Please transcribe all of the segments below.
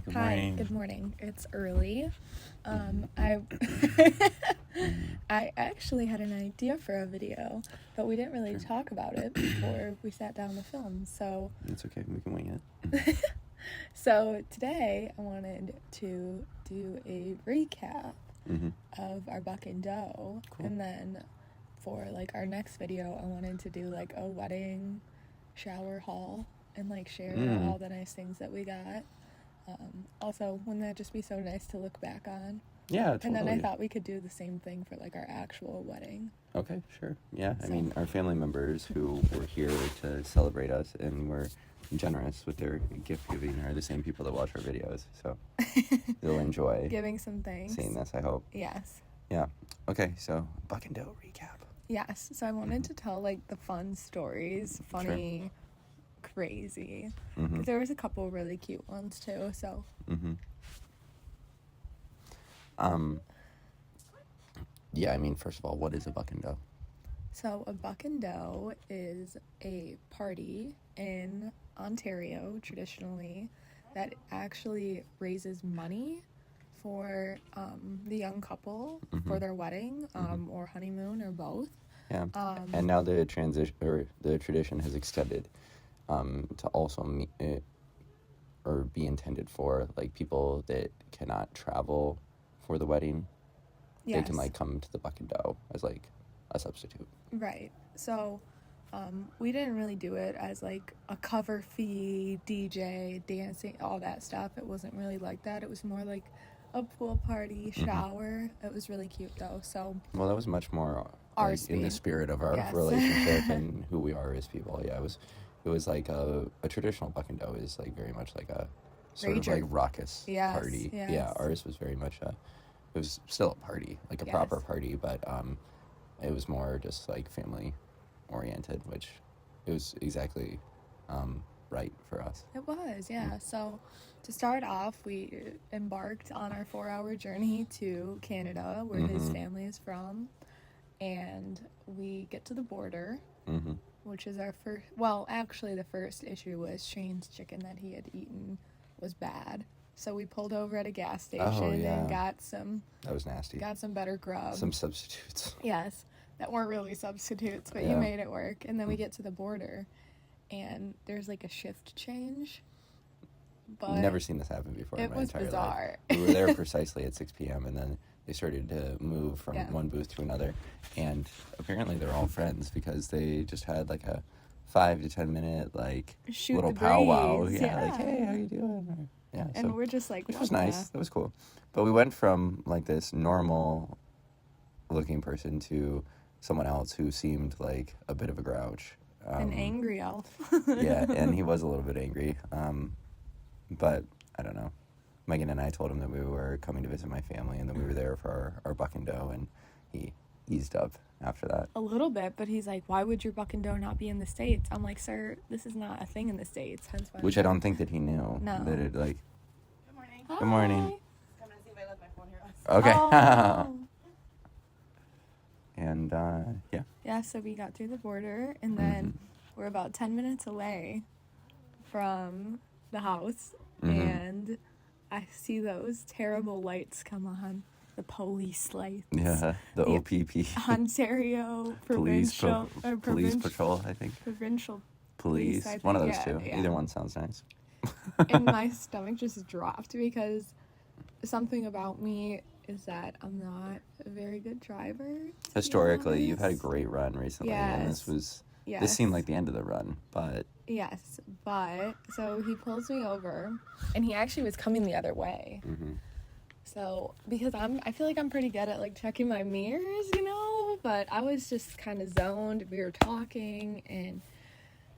Good morning. Hi, good morning. It's early. I I actually had an idea for a video, but we didn't really talk about it before we sat down to film. So It's okay. We can wing it. so today I wanted to do a recap of our Buck Doe, Cool. and then for like our next video, I wanted to do like a wedding shower haul and like share all the nice things that we got. Also, wouldn't that just be so nice to look back on? Yeah, totally. And then I thought we could do the same thing for like our actual wedding. Okay, sure. Yeah, I So- mean, our family members who were here to celebrate us and were generous with their gift giving are the same people that watch our videos, so they'll enjoy Giving some thanks. seeing this, I hope. Yes. Yeah. Okay, so Buck and Doe recap. Yes. So I wanted to tell like the fun stories, funny, crazy. 'Cause there was a couple really cute ones too. So Yeah, I mean, first of all, what is a Buck and Doe? So a Buck and Doe is a party in Ontario traditionally that actually raises money for the young couple for their wedding or honeymoon or both. Yeah. And now the tradition has extended to also or be intended for like people that cannot travel for the wedding. Yes. They can like come to the Buck and Doe as like a substitute. Right. So we didn't really do it as like a cover fee, DJ, dancing, all that stuff. It wasn't really like that. It was more like a pool party, shower. It was really cute though. So Well, that was much more Our like, in the speed. spirit of our Yes. relationship and who we are as people. Yeah, it was like a traditional Buck and Doe is like very much like a sort of Rager. like raucous Yes, party. yes. Yeah, ours was very much it was still a party, like a Yes. proper party, but it was more just like family oriented, which it was exactly right for us. it was, yeah. So to start off, we embarked on our 4-hour journey to Canada, where his family is from. And we get to the border, which is our first... Well, actually, the first issue was Shane's chicken that he had eaten was bad. So we pulled over at a gas station yeah. and got some better grub. Some substitutes. Yes, that weren't really substitutes, but Yeah. you made it work. And then we get to the border, and there's like a shift change. But Never seen this happen before in it my was entire bizarre. life. We were there precisely at 6 p.m. and then they started to move from Yeah. one booth to another. And apparently they're all friends because they just had like a 5 to 10 minute like Shoot little the powwow. breeze, Yeah, like, yeah. hey, how you doing? Or, yeah, And so, we're just like, which what was nice. the- That was cool. But we went from like this normal looking person to someone else who seemed like a bit of a grouch. An angry elf. Yeah, and he was a little bit angry. But I don't know. Megan and I told him that we were coming to visit my family and that we were there for our Buck and Doe, and he eased up after that. A little bit, but he's like, why would your Buck and Doe not be in the States? I'm like, sir, this is not a thing in the States. Hence why. Which I don't think that he knew. No. That it like. Good morning. Good morning. Coming to see if I left my phone here. Okay. Oh. And yeah. Yeah, so we got through the border, and then we're about 10 minutes away from the house, and I see those terrible lights come on. The police lights. Yeah. The The OPP. Ontario Police provincial Police Patrol, I think. provincial Police. I One of think, those yeah, two. yeah. Either one sounds nice. And my stomach just dropped because something about me is that I'm not a very good driver. to be Historically, you've had a honest. great run recently, and Yes. this Yes. seemed like the end of the run, but Yes, but so he pulls me over, and he actually was coming the other way. So because I feel like I'm pretty good at like checking my mirrors, but I was just kind of zoned. We were talking, and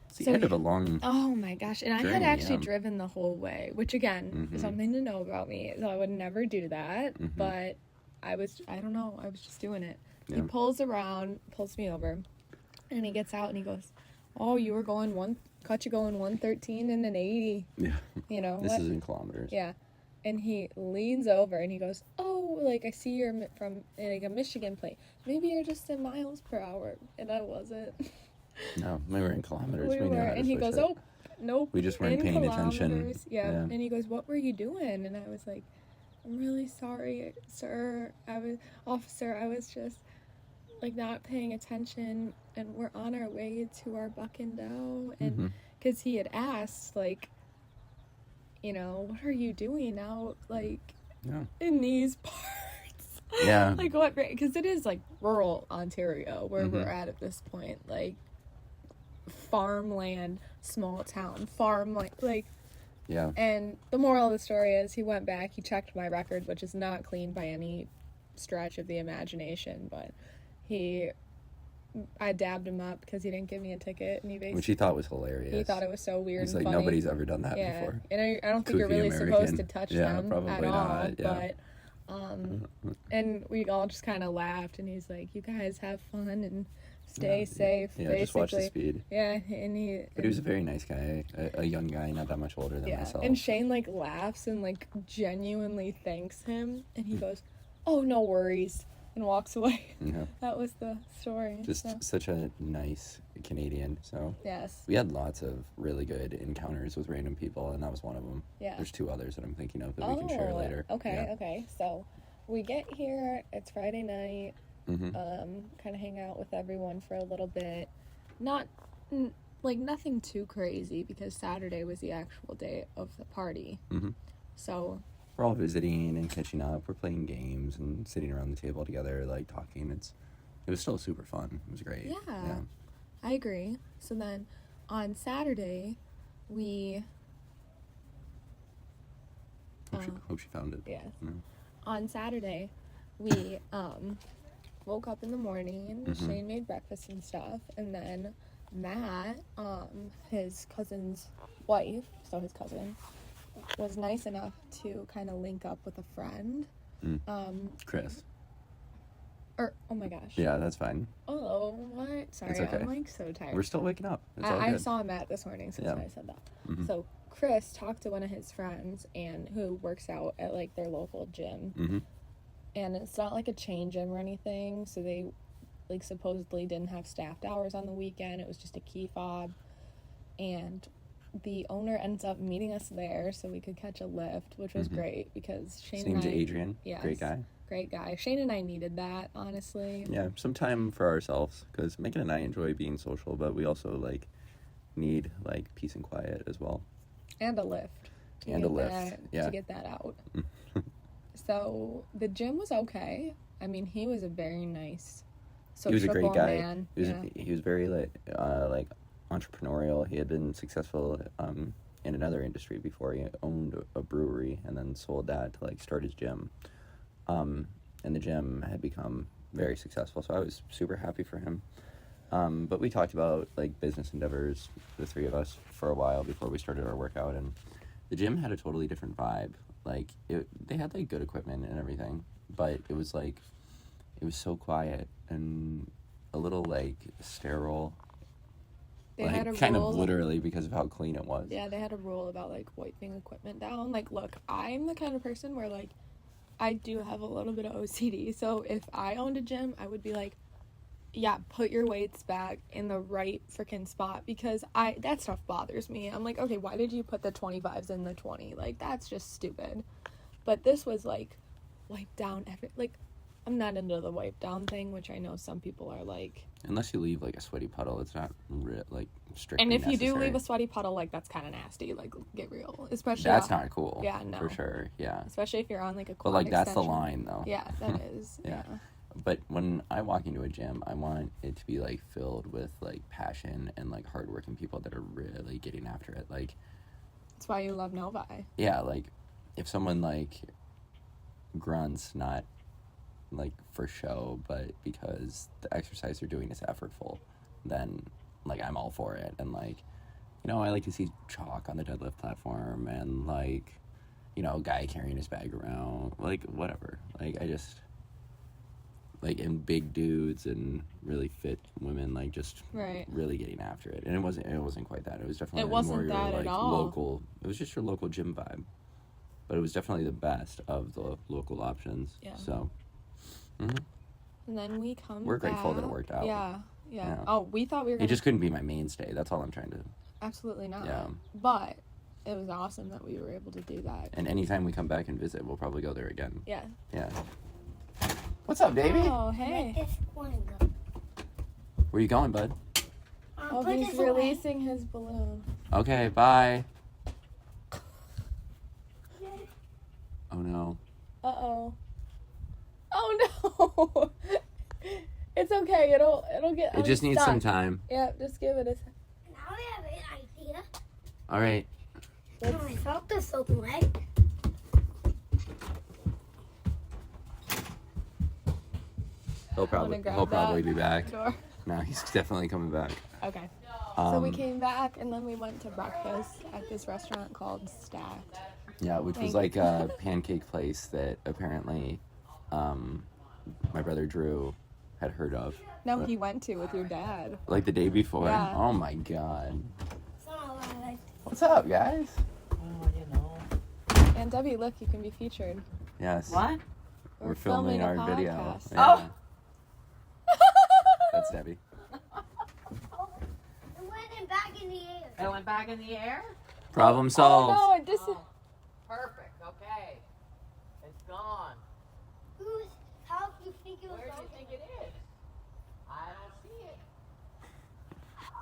it's the So end he- of a long. oh my gosh, and I had Journey, actually yeah. driven the whole way, which again is something to know about me. So I would never do that, but I don't know, I was just doing it. He Yeah. pulls me over, and he gets out and he goes, "Oh, you were going 113 and an 80." Yeah. This what? is in kilometers. Yeah. And he leans over and he goes, "Oh, like I see you're from like a Michigan plate. Maybe you're just in miles per hour." And I wasn't. No, we were in kilometers. We knew were, how to and he switch goes, it. "Oh, nope. We just weren't in paying attention. kilometers. Yeah. And he goes, what were you doing? And I was like, I'm really sorry, sir. Officer, I was just, like, not paying attention, and we're on our way to our Buck Doe. And because he had asked, like, you know, what are you doing out, like, in these parts? Yeah. Like, what, because it is, like, rural Ontario where we're at this point. Like, farmland, small town, like, Yeah. and the moral of the story is he went back, he checked my record, which is not clean by any stretch of the imagination, but I dabbed him up because he didn't give me a ticket, and which he thought was hilarious. He thought it was so weird. He's and like, funny. nobody's ever done that before. And I don't think Kooky you're really American. supposed to touch Yeah, them probably at all. not, yeah. But and we all just kind of laughed, and he's like, "You guys have fun and stay safe." Yeah, basically. just watch the speed. Yeah, But he was a very nice guy, a young guy, not that much older than myself. And Shane like laughs and like genuinely thanks him, and he goes, "Oh, no worries," and walks away. Yeah. That was the story. Just such a nice Canadian. So yes, we had lots of really good encounters with random people, and that was one of them. Yeah. There's two others that I'm thinking of that we can share later. Okay. So we get here. It's Friday night. Kind of hang out with everyone for a little bit. Not like nothing too crazy because Saturday was the actual day of the party. So we're all visiting and catching up. We're playing games and sitting around the table together, like talking. It was still super fun. It was great. Yeah. I agree. So then on Saturday, we hope she found it. Yeah. On Saturday, we woke up in the morning and Shane made breakfast and stuff, and then Matt, his cousin's wife, so his cousin, was nice enough to kind of link up with a friend. Chris. Oh my gosh. Yeah, that's fine. Oh, what? Sorry, okay. I'm like so tired. We're still waking up. It's all I good. saw Matt this morning, so that's why I said that. So Chris talked to one of his friends and who works out at like their local gym. And it's not like a chain gym or anything, so they like supposedly didn't have staffed hours on the weekend. It was just a key fob. And the owner ends up meeting us there so we could catch a lift, which was great because Shane His name's Adrian. Yes, great guy. Great guy. Shane and I needed that, honestly. Yeah, some time for ourselves, because Megan and I enjoy being social, but we also like need like peace and quiet as well. And a lift. To get that out. So the gym was okay. I mean, he was a very nice, he was a great guy. Man. He was very like entrepreneurial. He had been successful in another industry before. He owned a brewery and then sold that to like start his gym. And the gym had become very successful, so I was super happy for him. But we talked about like business endeavors, the three of us, for a while before we started our workout, and the gym had a totally different vibe. Like they had like good equipment and everything, but it was so quiet and a little like sterile. They like, had a kind rule, of literally because of how clean it was. Yeah, they had a rule about like wiping equipment down. Like, look, I'm the kind of person where like I do have a little bit of OCD, so if I owned a gym, I would be like, yeah, put your weights back in the right freaking spot, because that stuff bothers me. I'm like, okay, why did you put the 25s in the 20? Like, that's just stupid. But this was like wipe down I'm not into the wipe down thing, which I know some people are like. Unless you leave like a sweaty puddle, it's not like strictly And if necessary. you do leave a sweaty puddle, like that's kind of nasty. Like, get real, especially that's not cool. Yeah, no, for sure. Yeah, especially if you're on like a quad but like that's extension. the line though. Yeah, that is. Yeah. But when I walk into a gym, I want it to be like filled with like passion and like hardworking people that are really getting after it. Like, that's why you love Novi. Yeah, like if someone like grunts, not like for show, but because the exercise they're doing is effortful, then like I'm all for it. And like, I like to see chalk on the deadlift platform and like, a guy carrying his bag around, like whatever. Like I just like, and big dudes and really fit women, like just really getting after it. And it wasn't quite that. It was definitely more your like local. It was just your local gym vibe, but it was definitely the best of the local options. Yeah. So. Mm-hmm. And then we come. We're grateful that it worked out. Yeah. Oh, we thought we were. It just couldn't be my mainstay. That's all I'm trying to. Absolutely not. Yeah. But it was awesome that we were able to do that. And anytime we come back and visit, we'll probably go there again. Yeah. Yeah. What's up, baby? Oh, hey. Let this one go. Where you going, bud? Oh, Put he's this away. releasing his balloon. Okay, bye. Oh, no. Uh-oh. Oh, no. It's okay. It'll get It just needs some unstuck. time. Yep, just give it a... Now I have an idea. All right. When I felt this away. He'll grab probably that be back. door. No, he's definitely coming back. Okay. So we Um, came back, and then we went to breakfast at this restaurant called Stacked. Yeah, which was like a pancake place that apparently my brother Drew had heard of. No, he went to with your dad. Like the day before. Yeah. Oh my god. It's not a lot of like. What's up, guys? Oh, you know. And Debbie, look, you can be featured. Yes. What? We're filming a our video. podcast. Yeah. That's Debbie. It went back in the air. It went back in the air? Problem solved. Oh, no, it just... Oh, perfect. Okay. It's gone. Who's? How do you think it was Where do you going? think it is? I don't see it.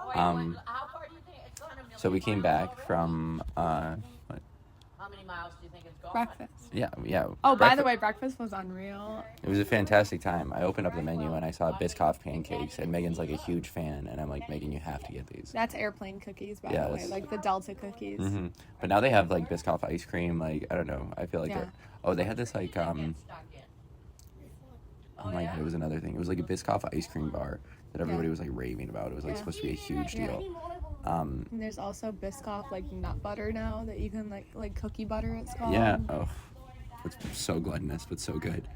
Oh, wait, how far do you think it's gone? A million So we came miles back already? from How many miles do you think it's gone? Breakfast. yeah. Oh, by the breakfast. way, breakfast was unreal. It was a fantastic time. I opened up the menu and I saw Biscoff pancakes, and Megan's like a huge fan, and I'm like, Megan, you have to get these. That's airplane cookies, by the way, Yes. like the Delta cookies. hmm But now they have like Biscoff ice cream. Like I don't know. I feel like Yeah. they're. Oh, they had this like Stuck in. Oh my god, it was another thing. It was like a Biscoff ice cream bar that everybody was like raving about. It was like Yeah. supposed to be a huge Yeah. deal. And there's also Biscoff like nut butter now that you can like cookie butter. It's called. Yeah. Oh, it's so gluttonous, but so good.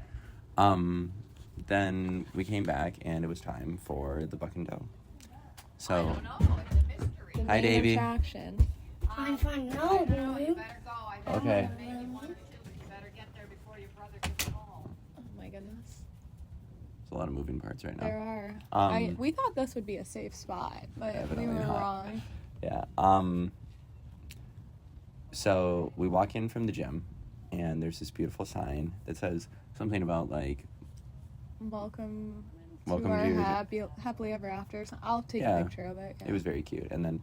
Then we came back and it was time for the Buck Doe. So, I don't know. It's a mystery. The Hi, main Davey. attraction. I'm fine. No, boy. You better go. I think Okay. maybe you want to. You better get there before your brother gets home. Oh my goodness. there's a lot of moving parts right There now. are. We thought this would be a safe spot, but we Evidently were not. wrong. Yeah. So we walk in from the gym, and there's this beautiful sign that says something about like, Welcome Welcome to our to your- happily ever after. So I'll take Yeah. a picture of it. Yeah. it was very cute. And then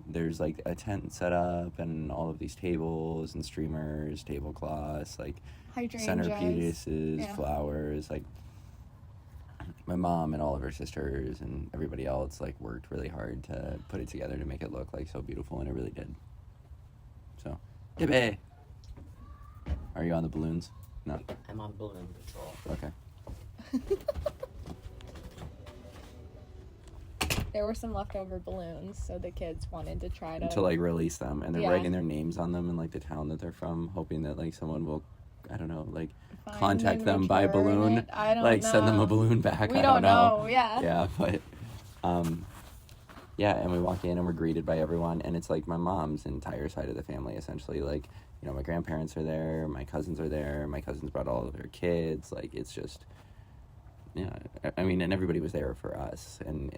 there's like a tent set up and all of these tables and streamers, tablecloths, like Hydrangeas. centerpieces, Yeah. flowers. Like my mom and all of her sisters and everybody else like worked really hard to put it together to make it look like so beautiful, and it really did. So, yippee! Are you on the balloons? No. I'm on balloon patrol. Okay. There were some leftover balloons, so the kids wanted to try to. To like release them, and they're Yeah. writing their names on them and like the town that they're from, hoping that like someone will, I don't know, like find contact and them by return balloon, it. I don't like send them know. a balloon back. We I don't know. Yeah. Yeah, but yeah, and we walk in and we're greeted by everyone, and it's like my mom's entire side of the family essentially. Like, you know, my grandparents are there, my cousins are there, my cousins brought all of their kids. Like, it's just, yeah, I mean, and everybody was there for us, and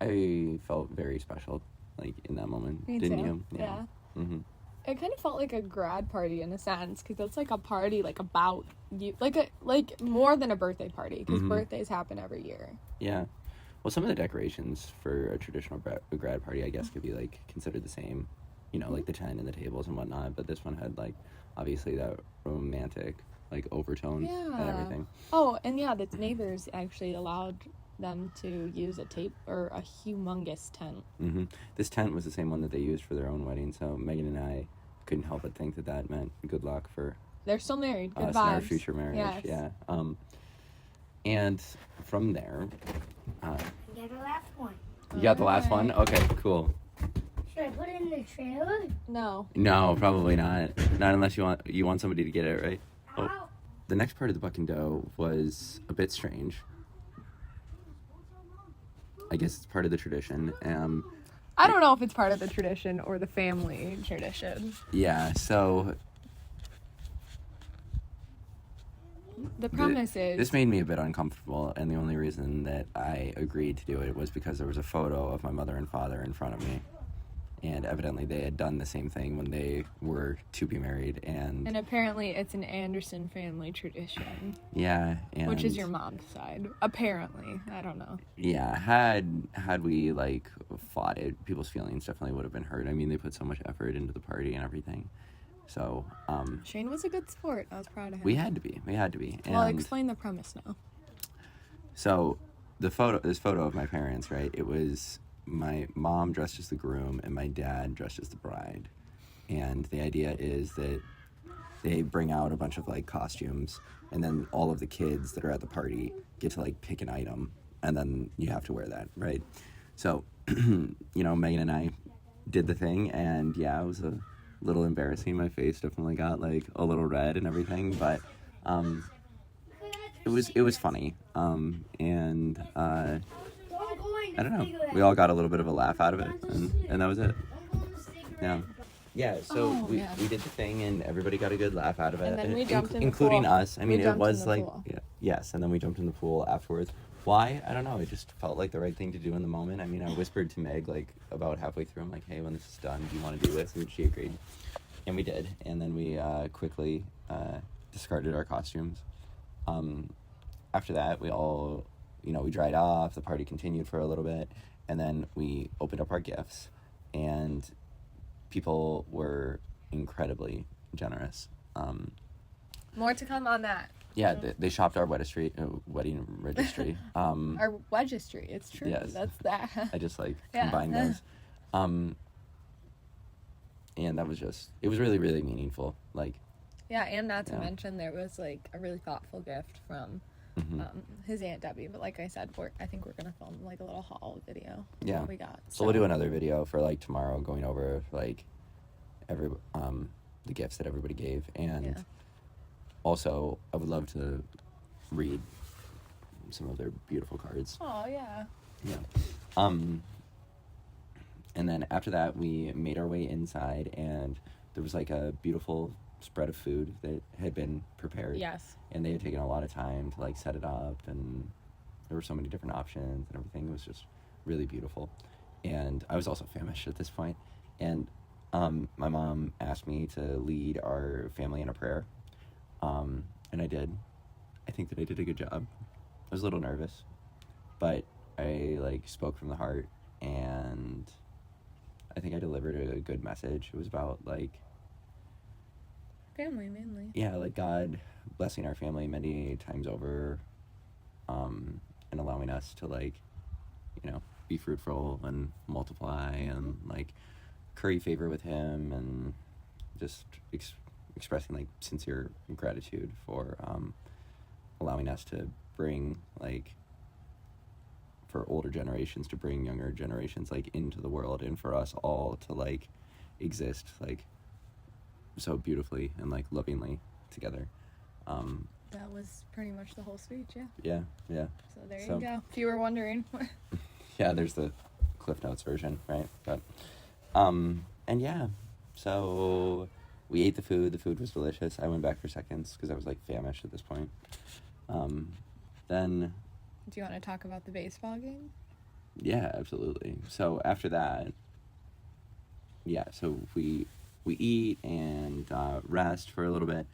I felt very special, like in that moment. Me Didn't too. you? Yeah. Mm-hmm. It kind of felt like a grad party in a sense, because it's like a party like about you, like more than a birthday party, because Mhm. birthdays happen every year. Yeah. Well, some of the decorations for a traditional grad party, I guess, could be like considered the same, you know, like the tent and the tables and whatnot. But this one had like obviously that romantic like overtone and Yeah. everything. Oh, and yeah, the neighbors actually allowed them to use a humongous tent. hmm This tent was the same one that they used for their own wedding, so Megan and I couldn't help but think that that meant good luck for They're still married. Good us vibes. and our future marriage. Yes. Yeah. And from there, Get the last one. you got the last one. Okay, cool. Should I put it in the trailer? No. No, probably not. Not unless you want somebody to get it, right? Oh. Ow. The next part of the Buck Doe was a bit strange. I guess it's part of the tradition. I don't know if it's part of the tradition or the family tradition. Yeah, so the premise is... This made me a bit uncomfortable, and the only reason that I agreed to do it was because there was a photo of my mother and father in front of me. And evidently they had done the same thing when they were to be married. And apparently it's an Anderson family tradition. Yeah. And which is your mom's side. Apparently. I don't know. Yeah. Had we, like, fought it, people's feelings definitely would have been hurt. I mean, they put so much effort into the party and everything. So, Shane was a good sport. I was proud of him. We had to be. Well, explain the premise now. So, this photo of my parents, right? It was my mom dressed as the groom and my dad dressed as the bride. And the idea is that they bring out a bunch of, like, costumes, and then all of the kids that are at the party get to, like, pick an item, and then you have to wear that, right? So, Megan and I did the thing, and yeah, it was a little embarrassing. My face definitely got, like, a little red and everything, but it was funny. I don't know. We all got a little bit of a laugh out of it, and that was it. Yeah. Yeah, so we did the thing, and everybody got a good laugh out of it. And then we jumped in the including pool. us. I mean, it was like... Pool. Yeah, yes, and then we jumped in the pool afterwards. Why? I don't know. It just felt like the right thing to do in the moment. I mean, I whispered to Meg, like, about halfway through. I'm like, hey, when this is done, do you want to do this? And she agreed. And we did. And then we quickly discarded our costumes. After that, we all... we dried off, the party continued for a little bit, and then we opened up our gifts, and people were incredibly generous. More to come on that. Yeah, they shopped our wedding registry. Our registry, it's true. Yes. That's that. I just, combined those. And that was it was really, really meaningful. Yeah, and not to mention there was, a really thoughtful gift from... his Aunt Debbie, but like I said, I think we're gonna film a little haul video. Yeah, what we got. So we'll do another video for tomorrow, going over every the gifts that everybody gave, and also I would love to read some of their beautiful cards. Oh yeah. Yeah. And then after that, we made our way inside, and there was a beautiful spread of food that had been prepared. Yes. And they had taken a lot of time to set it up, and there were so many different options and everything. It was just really beautiful. And I was also famished at this point. And my mom asked me to lead our family in a prayer. And I did. I think that I did a good job. I was a little nervous, but I spoke from the heart, and I think I delivered a good message. It was about family mainly. Yeah, God blessing our family many times over, and allowing us to be fruitful and multiply, and curry favor with him, and just expressing sincere gratitude for allowing us to bring for older generations to bring younger generations into the world, and for us all to exist so beautifully and lovingly together. That was pretty much the whole speech. Yeah. So there you go, if you were wondering. Yeah, there's the Cliff Notes version, right? But and yeah, so we ate the food was delicious. I went back for seconds because I was famished at this point. Then do you want to talk about the baseball game? Yeah, absolutely. So after that, so we eat and rest for a little bit,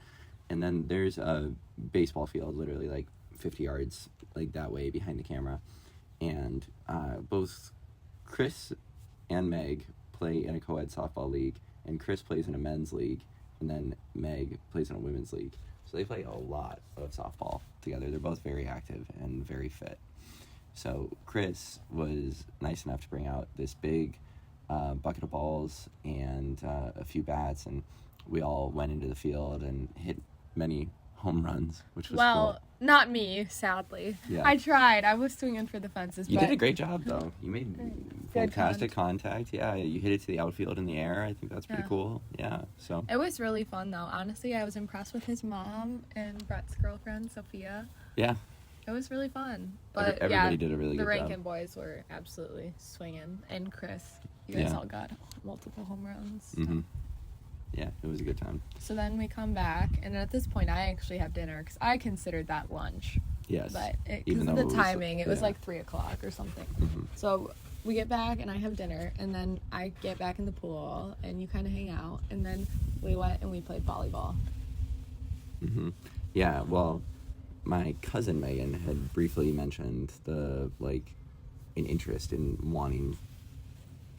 and then there's a baseball field literally 50 yards that way behind the camera, and both Chris and Meg play in a co-ed softball league, and Chris plays in a men's league, and then Meg plays in a women's league. So they play a lot of softball together. They're both very active and very fit. So Chris was nice enough to bring out this big bucket of balls and a few bats, and we all went into the field and hit many home runs, which was cool. Not me, sadly. Yeah. I tried. I was swinging for the fences. You did a great job, though. You made fantastic contact. Yeah, you hit it to the outfield in the air. I think that's pretty cool. Yeah, so. It was really fun, though. Honestly, I was impressed with his mom and Brett's girlfriend, Sophia. Yeah. It was really fun. But everybody did a really good job. The job. Rankin boys were absolutely swinging. And Chris, you guys all got multiple home runs. Mm-hmm. Yeah, it was a good time. So then we come back, and at this point, I actually have dinner because I considered that lunch. Yes. But because Even of though the it was, timing, it was yeah. like 3 o'clock or something. Mhm. So we get back, and I have dinner, and then I get back in the pool, and you kind of hang out, and then we went and we played volleyball. Yeah, well, my cousin Megan had briefly mentioned an interest in wanting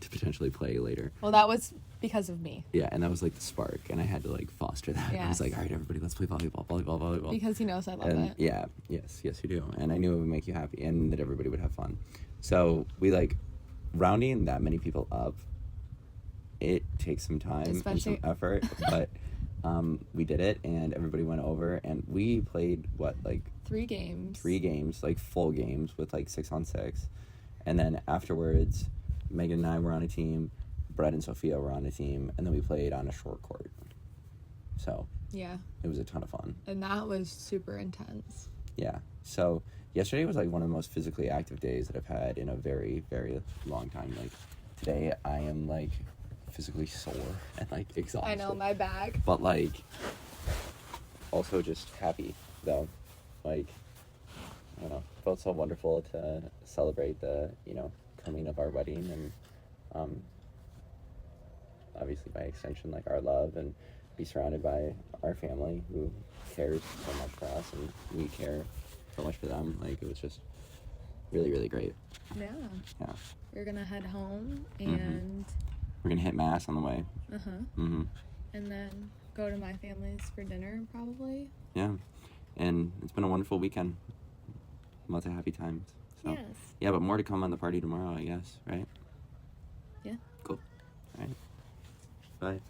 to potentially play later. Well, that was because of me. Yeah, and that was like the spark, and I had to like foster that. I was Yes. like, all right, everybody, let's play volleyball. Because he knows I love And it. yeah, yes, you do. And I knew it would make you happy and that everybody would have fun. So we like rounding that many people up. It takes some time Especially- and some effort, but we did it, and everybody went over, and we played 3 games. 3 games, like full games with like 6-on-6, and then afterwards, Megan and I were on a team, Brett and Sophia were on a team, and then we played on a short court. So Yeah, it was a ton of fun. and that was super intense. Yeah. So yesterday was like one of the most physically active days that I've had in a very, very long time. Like today, I am like physically sore and like exhausted. I know, my back. But like also just happy though. Like I don't know, felt so wonderful to celebrate the coming of our wedding, and obviously by extension like our love, and be surrounded by our family who cares so much for us, and we care so much for them. Like it was just really, really great. Yeah. Yeah. We're gonna head home Mhm. and We're gonna hit mass on the way. and then go to my family's for dinner probably. Yeah. And it's been a wonderful weekend. Lots of happy times. So Yes. yeah, but more to come on the party tomorrow, I guess, right? Yeah. Cool. All right. Bye.